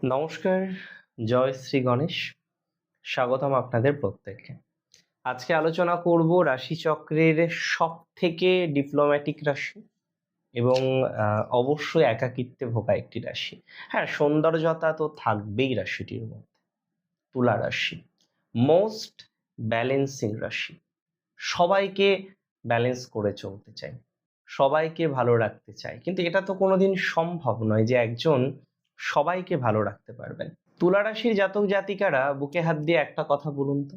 নমস্কার, জয় শ্রী গণেশ। স্বাগতম আপনাদের প্রত্যেককে। আজকে আলোচনা করব রাশিচক্রের সবথেকে ডিপ্লোম্যাটিক রাশি এবং অবশ্যই একাকিত্বে ভোগা একটি রাশি। হ্যাঁ, সৌন্দর্যতা তো থাকবেই রাশিটির মধ্যে। তুলা রাশি মোস্ট ব্যালেন্সিং রাশি। সবাইকে ব্যালেন্স করে চলতে চাই, সবাইকে ভালো রাখতে চাই, কিন্তু এটা তো কোনোদিন সম্ভব নয় যে একজন সবাইকে ভালো রাখতে পারবেন। তুলা রাশির জাতক জাতিকারা বুকে হাত দিয়ে একটা কথা বলুন তো,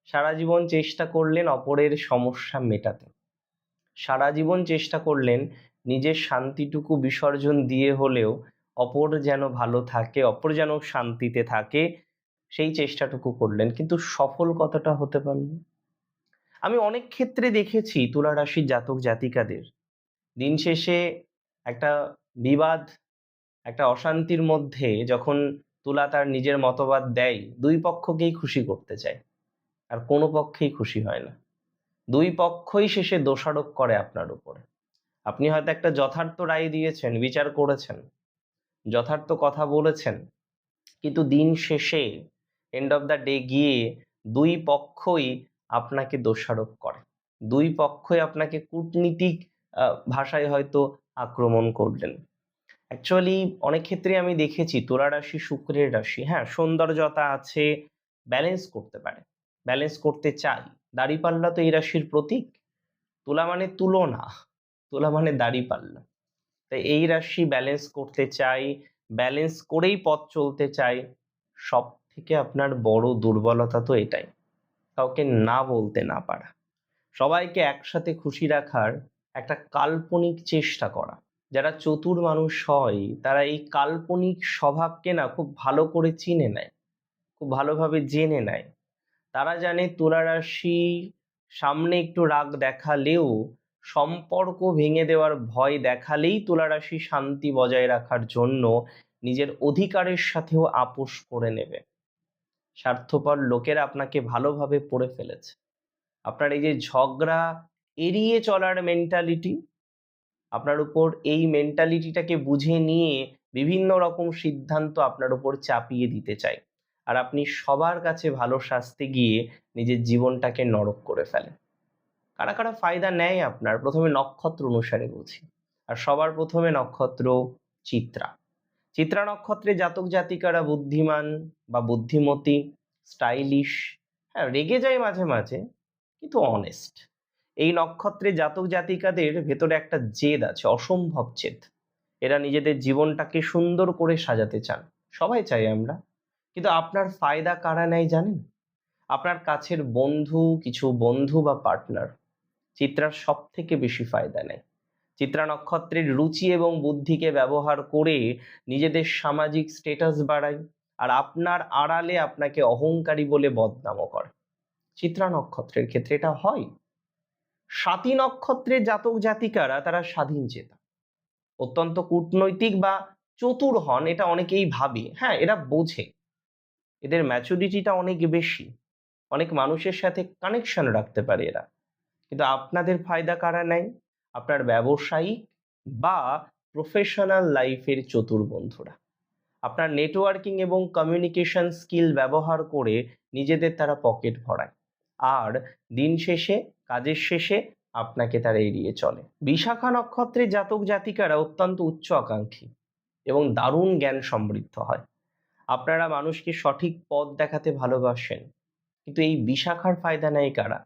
সারা জীবন চেষ্টা করলেন অপরের সমস্যা মেটাতে, সারা জীবন চেষ্টা করলেন নিজের শান্তিটুকু বিসর্জন দিয়ে হলেও অপর যেন ভালো থাকে, অপর যেন শান্তিতে থাকে, সেই চেষ্টাটুকু করলেন, কিন্তু সফল কতটা হতে পারলেন? আমি অনেক ক্ষেত্রে দেখেছি তুলা রাশির জাতক জাতিকাদের দিন শেষে একটা বিবাদ, একটা অশান্তির মধ্যে যখন তুলা তার নিজের মতবাদ দেয়, দুই পক্ষকেই খুশি করতে চায়, আর কোনো পক্ষেই খুশি হয় না। দুই পক্ষই শেষে দোষারোপ করে আপনার উপরে। আপনি হয়তো একটা যথার্থ রায় দিয়েছেন, বিচার করেছেন, যথার্থ কথা বলেছেন, কিন্তু দিন শেষে এন্ড অফ দ্য ডে গিয়ে দুই পক্ষই আপনাকে দোষারোপ করে, দুই পক্ষই আপনাকে কূটনীতিক ভাষায় হয়তো আক্রমণ করলেন। অ্যাকচুয়ালি অনেক ক্ষেত্রে আমি দেখেছি তুলা রাশি শুক্রের রাশি, হ্যাঁ সৌন্দর্যতা আছে, ব্যালেন্স করতে পারে, ব্যালেন্স করতে চাই। দাড়িপাল্লা তো এই রাশির প্রতীক। তুলা মানে তুলনা, তুলা মানে দাড়িপাল্লা। তাই এই রাশি ব্যালেন্স করতে চাই, ব্যালেন্স করেই পথ চলতে চাই। সব থেকে আপনার বড় দুর্বলতা তো এটাই, কাউকে না বলতে না পারা, সবাইকে একসাথে খুশি রাখার একটা কাল্পনিক চেষ্টা করা। যারা চতুর মানুষ হয় তারা এই কাল্পনিক স্বভাবকে না খুব ভালো করে চিনে নেয়, খুব ভালোভাবে জেনে নেয়। তারা জানে তুলা রাশি সামনে একটু রাগ দেখালেও, সম্পর্ক ভেঙে দেওয়ার ভয় দেখালেই তুলা রাশি শান্তি বজায় রাখার জন্য নিজের অধিকারের সাথেও আপোষ করে নেবে। স্বার্থপর লোকেরা আপনাকে ভালোভাবে পড়ে ফেলেছে। আপনার এই যে ঝগড়া এড়িয়ে চলার মেন্টালিটি, আপনার উপর এই মেন্টালিটিটাকে বুঝে নিয়ে বিভিন্ন রকম সিদ্ধান্ত আপনার উপর চাপিয়ে দিতে চায়, আর আপনি সবার কাছে ভালো সাজতে গিয়ে নিজের জীবনটাকে নরক করে ফেলেন। কারা কারা ফায়দা নেয় আপনার, প্রথমে নক্ষত্র অনুসারে বলছি। আর সবার প্রথমে নক্ষত্র চিত্রা। চিত্রা নক্ষত্রে জাতক জাতিকারা বুদ্ধিমান বা বুদ্ধিমতী, স্টাইলিশ, হ্যাঁ রেগে যায় মাঝে মাঝে, কিন্তু অনেস্ট। এই নক্ষত্রে জাতক জাতিকাদের ভেতরে একটা জেদ আছে, অসম্ভব জেদ। এরা নিজেদের জীবনটাকে সুন্দর করে সাজাতে চান, সবাই চাই আমরা, কিন্তু আপনার ফায়দা কারা নেয় জানেন? আপনার কাছের বন্ধু, কিছু বন্ধু বা পার্টনার চিত্রার সব থেকে বেশি ফায়দা নেয়। চিত্রা নক্ষত্রের রুচি এবং বুদ্ধিকে ব্যবহার করে নিজেদের সামাজিক স্ট্যাটাস বাড়ায়, আর আপনার আড়ালে আপনাকে অহংকারী বলে বদনামও করে। চিত্রা নক্ষত্রের ক্ষেত্রে এটা হয়। স্বাতী নক্ষত্রের জাতক জাতিকারা তারা স্বাধীন চেতা, অত্যন্ত কূটনৈতিক বা চতুর হন, এটা অনেকেই ভাবে, হ্যাঁ এরা বোঝে, এদের ম্যাচুরিটিটা অনেক বেশি, অনেক মানুষের সাথে কানেকশন রাখতে পারে এরা। কিন্তু আপনাদের ফায়দা কারা নেয়? আপনার ব্যবসায়িক বা প্রফেশনাল লাইফের চতুর বন্ধুরা। আপনার নেটওয়ার্কিং এবং কমিউনিকেশন স্কিল ব্যবহার করে নিজেদের তারা পকেট ভরায়, আর দিন শেষে, কাজের শেষে আপনাকে তারা এড়িয়ে চলে। বিশাখা নক্ষত্রের জাতক জাতিকারা অত্যন্ত উচ্চ আকাঙ্ক্ষী এবং দারুণ জ্ঞান সমৃদ্ধ হয়। আপনারা মানুষকে সঠিক পথ দেখাতে ভালোবাসেন, কিন্তু এই বিশাখার ফায়দা নেয় কারা?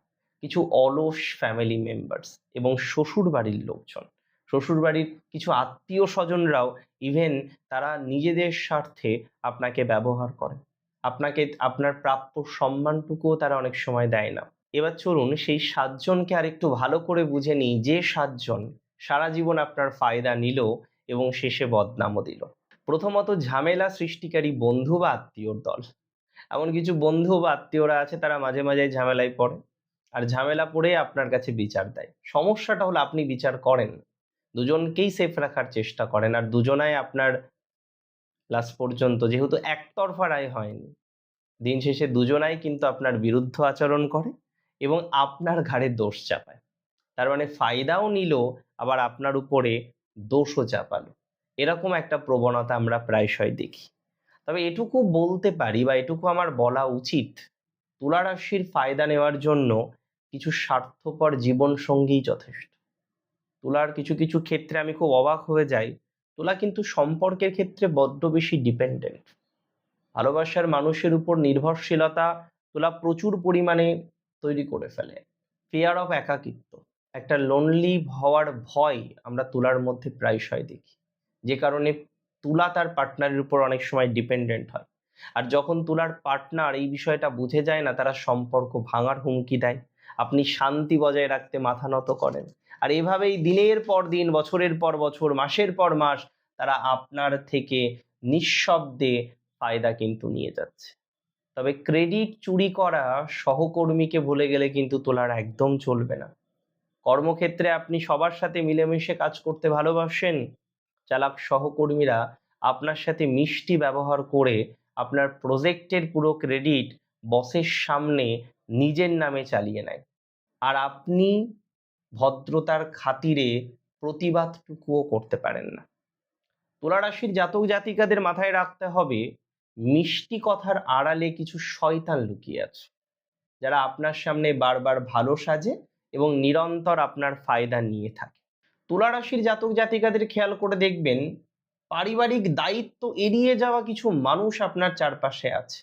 কিছু অলস ফ্যামিলি মেম্বার্স এবং শ্বশুর বাড়ির লোকজন, শ্বশুর বাড়ির কিছু আত্মীয় স্বজনরাও ইভেন তারা নিজেদের স্বার্থে আপনাকে ব্যবহার করে, আপনাকে আপনার প্রাপ্য সম্মানটুকুও তারা অনেক সময় দেয় না। এবার চলুন সেই সাতজনকে আরেকটু ভালো করে বুঝে নিই, যে সাতজন সারা জীবন আপনার ফায়দা নিল এবং শেষে বদনামও দিল। প্রথমত, ঝামেলা সৃষ্টিকারী বন্ধু বা আত্মীয়র দল। এমন কিছু বন্ধু বা আত্মীয়রা আছে তারা মাঝে মাঝে ঝামেলায় পড়ে, আর ঝামেলা পড়ে আপনার কাছে বিচার দেয়। সমস্যাটা হলো আপনি বিচার করেন, দুজনকেই সেফ রাখার চেষ্টা করেন, আর দুজনায় আপনার লাস্ট পর্যন্ত যেহেতু একতরফা রায় হয়নি, দিন শেষে দুজনাই কিন্তু আপনার বিরুদ্ধ আচরণ করে এবং আপনার ঘাড়ে দোষ চাপায়। তার মানে ফায়দাও নিল, আবার আপনার উপরে দোষও চাপালো। এরকম একটা প্রবণতা আমরা প্রায়শই দেখি। তবে এটুকু বলতে পারি বা এটুকু আমার বলা উচিত, তুলা রাশির ফায়দা নেওয়ার জন্য কিছু স্বার্থপর জীবন সঙ্গীই যথেষ্ট। তুলার কিছু কিছু ক্ষেত্রে আমি খুব অবাক হয়ে যাই, তুলা কিন্তু সম্পর্কের ক্ষেত্রে বড্ড বেশি ডিপেন্ডেন্ট। ভালোবাসার মানুষের উপর নির্ভরশীলতা তুলা প্রচুর পরিমাণে তৈরি করে ফেলে। ফিয়ার অফ একাকিত্ব, একটা লোনলি হওয়ার ভয় আমরা তুলার মধ্যে প্রায়শই দেখি, যে কারণে তুলা তার পার্টনারের উপর অনেক সময় ডিপেন্ডেন্ট হয়। আর যখন তুলার পার্টনার এই বিষয়টা বুঝে যায় না, তারা সম্পর্ক ভাঙার হুমকি দেয়। আপনি শান্তি বজায় রাখতে মাথা নত করেন, আর এভাবেই দিনের পর দিন, বছরের পর বছর, মাসের পর মাস তারা আপনার থেকে নিঃশব্দে ফায়দা কিন্তু নিয়ে যাচ্ছে। তবে ক্রেডিট চুরি করা সহকর্মীকে ভুলে গেলে কিন্তু তোলার একদম চলবে না। কর্মক্ষেত্রে আপনি সবার সাথে মিলেমিশে কাজ করতে ভালোবাসেন, চালাক সহকর্মীরা আপনার সাথে মিষ্টি ব্যবহার করে আপনার প্রজেক্টের পুরো ক্রেডিট বসের সামনে নিজের নামে চালিয়ে নেয়, আর আপনি ভদ্রতার খাতিরে প্রতিবাদটুকুও করতে পারেন না। তুলা রাশির জাতক জাতিকাদের মাথায় রাখতে হবে, মিষ্টি কথার আড়ালে কিছু শয়তান লুকিয়ে আছে, যারা আপনার সামনে বারবার ভালো সাজে এবং নিরন্তর আপনার ফায়দা নিয়ে থাকে। তুলা রাশির জাতক জাতিকাদের খেয়াল করে দেখবেন, পারিবারিক দায়িত্ব এড়িয়ে যাওয়া কিছু মানুষ আপনার চারপাশে আছে,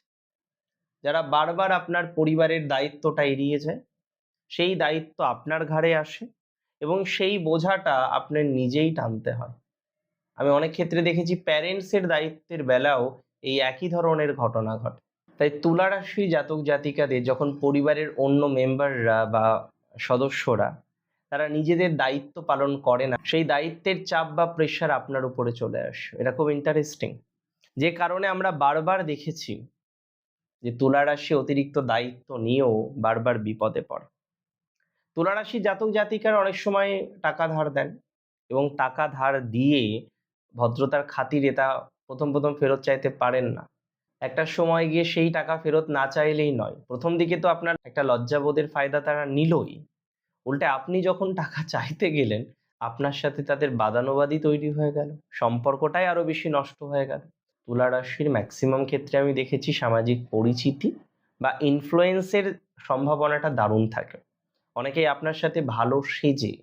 যারা বারবার আপনার পরিবারের দায়িত্বটা এড়িয়ে যায়। সেই দায়িত্ব আপনার ঘাড়ে আসে এবং সেই বোঝাটা আপনার নিজেই টানতে হয়। আমি অনেক ক্ষেত্রে দেখেছি প্যারেন্টসের দায়িত্বের বেলাও এই একই ধরনের ঘটনা ঘটে। তাই তুলা রাশি জাতক জাতিকাদের যখন পরিবারের অন্য মেম্বাররা বা সদস্যরা তারা নিজেদের দায়িত্ব পালন করে না, সেই দায়িত্বের চাপ বা প্রেশার আপনার উপরে চলে আসে। এটা খুব ইন্টারেস্টিং, যে কারণে আমরা বারবার দেখেছি যে তুলা রাশি অতিরিক্ত দায়িত্ব নিয়েও বারবার বিপদে পড়ে। তুলা রাশি জাতক জাতিকারা অনেক সময় টাকা ধার দেন এবং টাকা ধার দিয়ে ভদ্রতার খাতিরে তা প্রথম প্রথম ফেরত চাইতে পারেন না। একটা সময় গিয়ে সেই টাকা ফেরত না চাইলেই নয়, প্রথম দিকে তো আপনার একটা লজ্জাবোধের ফায়দা তারা নিলই, উল্টে আপনি যখন টাকা চাইতে গেলেন আপনার সাথে তাদের বাদানুবাদী তৈরি হয়ে গেল, সম্পর্কটাই আরো বেশি নষ্ট হয়ে গেল। তুলা রাশির ম্যাক্সিমাম ক্ষেত্রে আমি দেখেছি সামাজিক পরিচিতি বা ইনফ্লুয়েন্সের সম্ভাবনাটা দারুণ থাকে। অনেকেই আপনার সাথে ভালো সেজে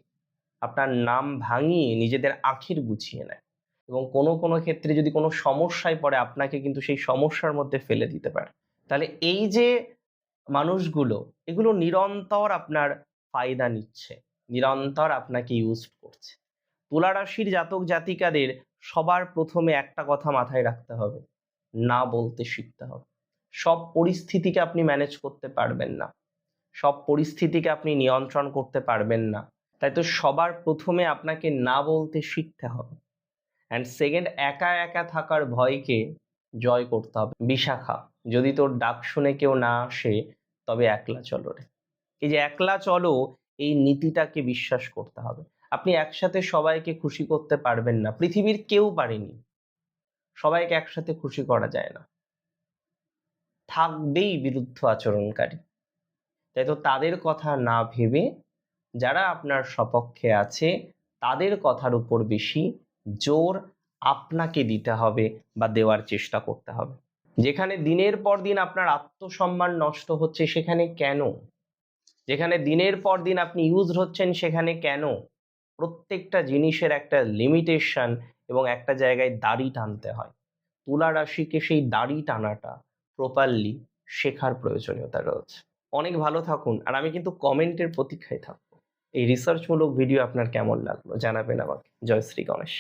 আপনার নাম ভাঙিয়ে নিজেদের আখির গুছিয়ে নেয় এবং কোনো কোনো ক্ষেত্রে যদি কোনো সমস্যায় পড়ে আপনাকে কিন্তু সেই সমস্যার মধ্যে ফেলে দিতে পারে। তাহলে এই যে মানুষগুলো, এগুলো নিরন্তর আপনার ফায়দা নিচ্ছে, নিরন্তর আপনাকে ইউজ করছে। তুলা রাশির জাতক জাতিকাদের সবার প্রথমে একটা কথা মাথায় রাখতে হবে, না বলতে শিখতে হবে। সব পরিস্থিতিকে আপনি ম্যানেজ করতে পারবেন না, সব পরিস্থিতিকে আপনি নিয়ন্ত্রণ করতে পারবেন না। তাই তো সবার প্রথমে আপনাকে না বলতে শিখতে হবে। অ্যান্ড সেকেন্ড, একা একা থাকার ভয়কে জয় করতে হবে। বিশাখা, যদি তোর ডাক শুনে কেউ না আসে তবে একলা চলো রে। এই যে একলা চলো, এই নীতিটাকে বিশ্বাস করতে হবে। আপনি একসাথে সবাইকে খুশি করতে পারবেন না, পৃথিবীর কেউ পারেনি। সবাইকে একসাথে খুশি করা যায় না, থাকবেই বিরুদ্ধ আচরণকারী। তাই তো তাদের কথা না ভেবে যারা আপনার সপক্ষে আছে তাদের কথার উপর বেশি জোর আপনাকে দিতে হবে বা দেওয়ার চেষ্টা করতে হবে। যেখানে দিনের পর দিন আপনার আত্মসম্মান নষ্ট হচ্ছে সেখানে কেন? যেখানে দিনের পর দিন আপনি ইউজড হচ্ছেন সেখানে কেন? প্রত্যেকটা জিনিসের একটা লিমিটেশন এবং একটা জায়গায় দাড়ি টানতে হয়। তুলা রাশিকে সেই দাড়ি টানাটা প্রপারলি শেখার প্রয়োজনীয়তা রয়েছে। অনেক ভালো থাকুন, আর আমি কিন্তু কমেন্টের প্রতীক্ষায় থাকবো। এই রিসার্চমূলক ভিডিও আপনার কেমন লাগলো জানাবেন আমাকে। জয় শ্রী গণেশ।